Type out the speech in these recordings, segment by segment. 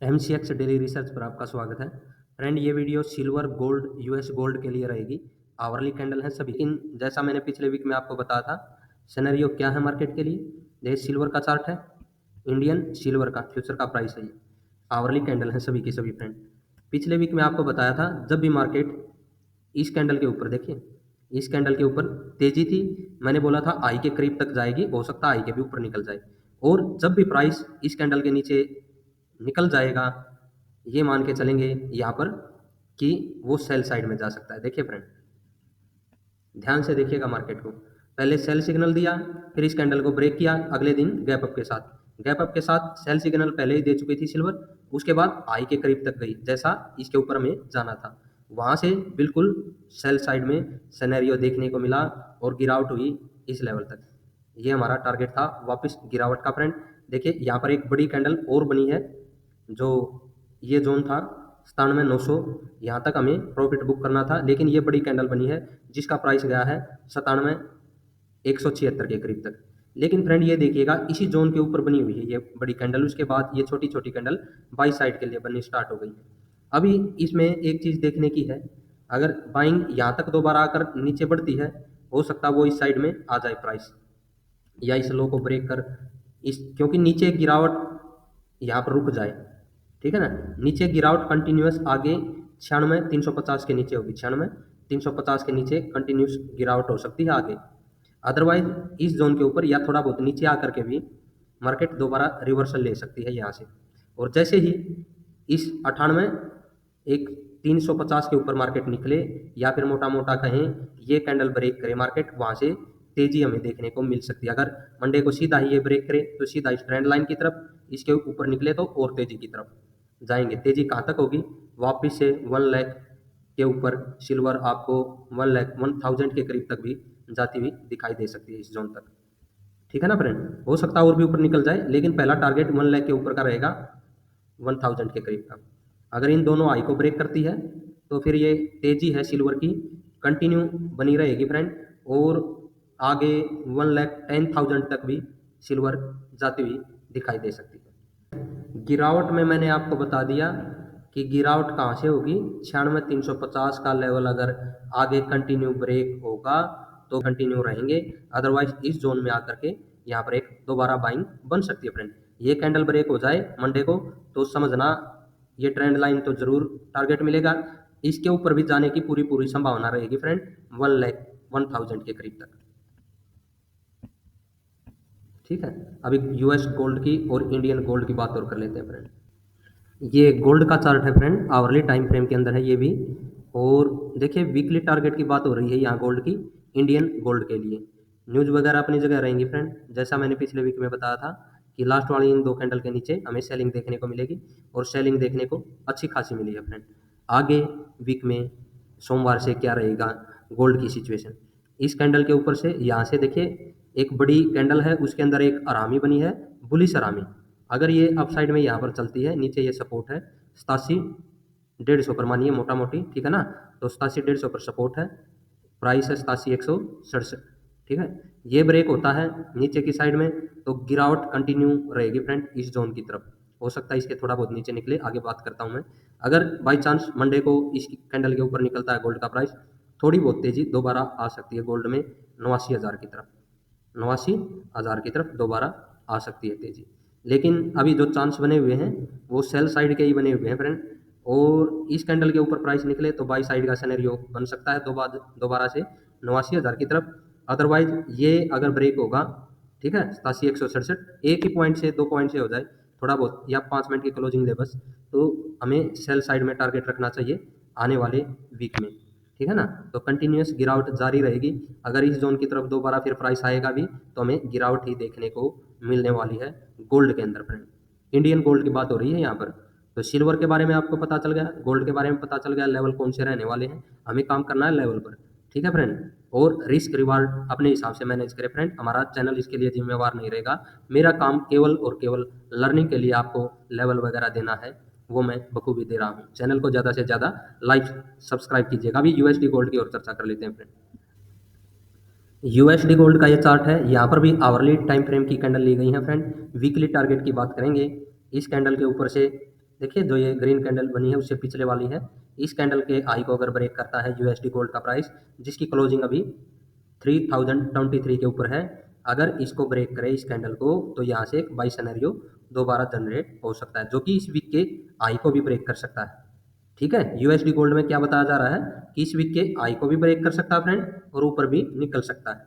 MCX daily research पर आपका स्वागत है। फ्रेंड, ये video silver, gold, US gold के लिए रहेगी। आवरली कैंडल है सभी, लेकिन जैसा मैंने पिछले वीक में आपको बताया था, सिनेरियो क्या है मार्केट के लिए। ये सिल्वर का चार्ट है, इंडियन सिल्वर का फ्यूचर का प्राइस है ये। आवरली कैंडल है सभी की सभी फ्रेंड। पिछले वीक में आपको बताया था, जब भी मार्केट इस कैंडल के ऊपर, देखिए इस कैंडल के ऊपर तेजी थी, मैंने बोला था आई के करीब तक जाएगी, हो सकता है आई के भी ऊपर निकल जाए। और जब भी प्राइस इस कैंडल के नीचे निकल जाएगा, ये मान के चलेंगे यहाँ पर कि वो सेल साइड में जा सकता है। देखिए फ्रेंड, ध्यान से देखिएगा मार्केट को। पहले सेल सिग्नल दिया, फिर इस कैंडल को ब्रेक किया, अगले दिन गैप अप के साथ। गैप अप के साथ सेल सिग्नल पहले ही दे चुकी थी सिल्वर, उसके बाद आई के करीब तक गई, जैसा इसके ऊपर हमें जाना था। वहाँ से बिल्कुल सेल साइड में सिनेरियो देखने को मिला और गिरावट हुई इस लेवल तक। ये हमारा टारगेट था, वापस गिरावट का फ्रेंड। देखिए यहाँ पर एक बड़ी कैंडल और बनी है, जो ये जोन था 97,900, यहाँ तक हमें प्रॉफिट बुक करना था, लेकिन ये बड़ी कैंडल बनी है जिसका प्राइस गया है 97,176 के करीब तक। लेकिन फ्रेंड ये देखिएगा, इसी जोन के ऊपर बनी हुई है ये बड़ी कैंडल, उसके बाद ये छोटी छोटी कैंडल बाई साइड के लिए बननी स्टार्ट हो गई है। अभी इसमें एक चीज़ देखने की है, अगर बाइंग यहाँ तक दोबारा आकर नीचे बढ़ती है, हो सकता है वो इस साइड में आ जाए प्राइस, या इस लो को ब्रेक कर इस, क्योंकि नीचे गिरावट यहाँ पर रुक जाए, ठीक है ना। नीचे गिरावट कंटिन्यूस आगे 96,350 के नीचे होगी, 96,350 के नीचे कंटिन्यूस गिरावट हो सकती है आगे। अदरवाइज इस जोन के ऊपर या थोड़ा बहुत नीचे आकर के भी मार्केट दोबारा रिवर्सल ले सकती है यहाँ से। और जैसे ही इस 98 एक 350 के ऊपर मार्केट निकले, या फिर मोटा मोटा कहें ये कैंडल ब्रेक करे मार्केट, वहाँ से तेजी हमें देखने को मिल सकती है। अगर मंडे को सीधा ही ये ब्रेक करे तो सीधा इस ट्रेंड लाइन की तरफ, इसके ऊपर निकले तो और तेजी की तरफ जाएंगे। तेजी कहाँ तक होगी, वापिस से 1 लाख के ऊपर सिल्वर आपको 1,1000 के करीब तक भी जाती हुई दिखाई दे सकती है इस जोन तक, ठीक है ना फ्रेंड। हो सकता है और भी ऊपर निकल जाए, लेकिन पहला टारगेट 1 लाख के ऊपर का रहेगा, 1000 के करीब का। अगर इन दोनों आई को ब्रेक करती है तो फिर ये तेजी है सिल्वर की कंटिन्यू बनी रहेगी फ्रेंड, और आगे 1,10,000 तक भी सिल्वर जाती हुई दिखाई दे सकती है। गिरावट में मैंने आपको बता दिया कि गिरावट कहाँ से होगी, 96,350 का लेवल अगर आगे कंटिन्यू ब्रेक होगा तो कंटिन्यू रहेंगे, अदरवाइज इस जोन में आकर के यहाँ पर एक दोबारा बाइंग बन सकती है फ्रेंड। ये कैंडल ब्रेक हो जाए मंडे को तो समझना ये ट्रेंड लाइन तो जरूर टारगेट मिलेगा, इसके ऊपर भी जाने की पूरी पूरी संभावना रहेगी फ्रेंड, 1,10,000 के करीब तक, ठीक है। अभी यूएस गोल्ड की और इंडियन गोल्ड की बात और कर लेते हैं फ्रेंड। ये गोल्ड का चार्ट है फ्रेंड, आवरली टाइम फ्रेम के अंदर है ये भी। और देखिए वीकली टारगेट की बात हो रही है यहाँ गोल्ड की, इंडियन गोल्ड के लिए। न्यूज़ वगैरह अपनी जगह रहेंगी फ्रेंड, जैसा मैंने पिछले वीक में बताया था कि लास्ट वाली इन 2 कैंडल के नीचे हमें सेलिंग देखने को मिलेगी, और सेलिंग देखने को अच्छी खासी मिली है फ्रेंड। आगे वीक में सोमवार से क्या रहेगा गोल्ड की सिचुएशन, इस कैंडल के ऊपर से यहाँ से देखिए एक बड़ी कैंडल है, उसके अंदर एक अरामी बनी है, बुलिश अरामी। अगर ये अपसाइड में यहाँ पर चलती है, नीचे ये सपोर्ट है 87,150 पर मानिए मोटा मोटी, ठीक है ना। तो 87,150 पर सपोर्ट है, प्राइस है 87,167, ठीक है। ये ब्रेक होता है नीचे की साइड में तो गिरावट कंटिन्यू रहेगी फ्रेंड इस जोन की तरफ। हो सकता है इसके थोड़ा बहुत नीचे निकले, आगे बात करता हूँ मैं। अगर बाई चांस मंडे को इस कैंडल के ऊपर निकलता है गोल्ड का प्राइस, थोड़ी बहुत तेजी दोबारा आ सकती है गोल्ड में 89,000 की तरफ, 89,000 की तरफ दोबारा आ सकती है तेजी। लेकिन अभी जो चांस बने हुए हैं वो सेल साइड के ही बने हुए हैं फ्रेंड, और इस कैंडल के ऊपर प्राइस निकले तो बाई साइड का सिनेरियो बन सकता है दोबारा से 89,000 की तरफ। अदरवाइज ये अगर ब्रेक होगा, ठीक है, 87,167 एक ही पॉइंट से 2 पॉइंट से हो जाए थोड़ा बहुत, या 5 मिनट की क्लोजिंग ले बस, तो हमें सेल साइड में टारगेट रखना चाहिए आने वाले वीक में, ठीक है ना। तो कंटिन्यूस गिरावट जारी रहेगी, अगर इस जोन की तरफ दोबारा फिर प्राइस आएगा भी तो हमें गिरावट ही देखने को मिलने वाली है गोल्ड के अंदर फ्रेंड। इंडियन गोल्ड की बात हो रही है यहाँ पर, तो सिल्वर के बारे में आपको पता चल गया, गोल्ड के बारे में पता चल गया, लेवल कौन से रहने वाले हैं, हमें काम करना है लेवल पर, ठीक है फ्रेंड। और रिस्क रिवार्ड अपने हिसाब से मैनेज करें फ्रेंड, हमारा चैनल इसके लिए जिम्मेवार नहीं रहेगा। मेरा काम केवल और केवल लर्निंग के लिए आपको लेवल वगैरह देना है, वो मैं बखूबी दे रहा हूँ। चैनल को ज़्यादा से ज़्यादा लाइक सब्सक्राइब कीजिएगा। अभी यूएसडी गोल्ड की ओर चर्चा कर लेते हैं फ्रेंड। यूएसडी गोल्ड का ये चार्ट है, यहाँ पर भी आवरली टाइम फ्रेम की कैंडल ली गई है फ्रेंड। वीकली टारगेट की बात करेंगे, इस कैंडल के ऊपर से देखिए जो ये ग्रीन कैंडल बनी है उससे पिछले वाली है, इस कैंडल के हाई को अगर ब्रेक करता है यूएसडी गोल्ड का प्राइस, जिसकी क्लोजिंग अभी 3023 के ऊपर है, अगर इसको ब्रेक करे इस कैंडल को, तो यहाँ से एक बाई सिनेरियो दोबारा जनरेट हो सकता है, जो कि इस वीक के हाई को भी ब्रेक कर सकता है। ठीक है, यूएसडी गोल्ड में क्या बताया जा रहा है कि इस वीक के हाई को भी ब्रेक कर सकता है फ्रेंड, और ऊपर भी निकल सकता है।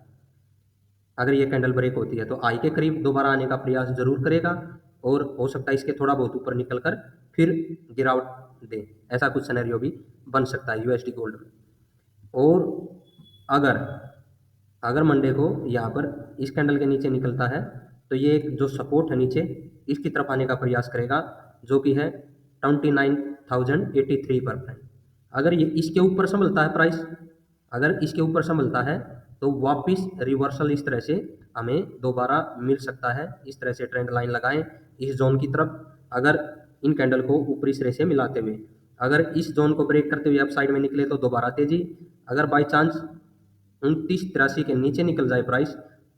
अगर ये कैंडल ब्रेक होती है तो आई के करीब दोबारा आने का प्रयास जरूर करेगा, और हो सकता है इसके थोड़ा बहुत ऊपर निकल कर फिर गिरावट दे, ऐसा कुछ सिनेरियो भी बन सकता है यूएसडी गोल्ड में। और अगर अगर मंडे को यहाँ पर इस कैंडल के नीचे निकलता है, तो ये एक जो सपोर्ट है नीचे, इसकी तरफ आने का प्रयास करेगा, जो कि है 29,083 पर फ्रेंड। अगर ये इसके ऊपर संभलता है प्राइस, अगर इसके ऊपर संभलता है तो वापिस रिवर्सल इस तरह से हमें दोबारा मिल सकता है। इस तरह से ट्रेंड लाइन लगाएं इस जोन की तरफ, अगर इन कैंडल को ऊपरी सिरे से मिलाते हुए, अगर इस जोन को ब्रेक करते हुए अप साइड में निकले तो दोबारा तेजी, अगर बाई चांस 2983 के नीचे निकल जाए प्राइस,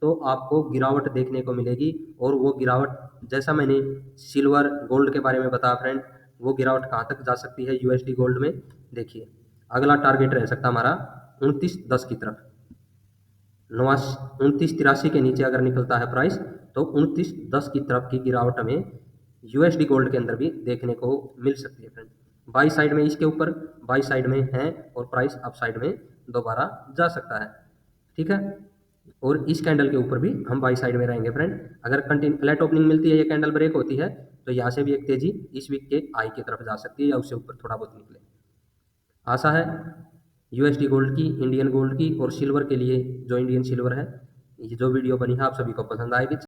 तो आपको गिरावट देखने को मिलेगी। और वो गिरावट जैसा मैंने सिल्वर गोल्ड के बारे में बताया फ्रेंड, वो गिरावट कहाँ तक जा सकती है यूएसडी गोल्ड में, देखिए अगला टारगेट रह सकता हमारा 2910 की तरफ। 2983 के नीचे अगर निकलता है प्राइस, तो 2910 की तरफ की गिरावट हमें यूएसडी गोल्ड के अंदर भी देखने को मिल सकती है फ्रेंड। बाई साइड में इसके ऊपर, बाई साइड में है, और प्राइस अप साइड में दोबारा जा सकता है। ठीक है, और इस कैंडल के ऊपर भी हम बाई साइड में रहेंगे फ्रेंड। अगर कंटिन्यू फ्लैट ओपनिंग मिलती है, ये कैंडल ब्रेक होती है, तो यहाँ से भी एक तेजी इस वीक के आई की तरफ जा सकती है, या उससे ऊपर थोड़ा बहुत निकले। आशा है यूएसडी गोल्ड की, इंडियन गोल्ड की और सिल्वर के लिए जो इंडियन सिल्वर है, ये जो वीडियो बनी है आप सभी को पसंद आएगी।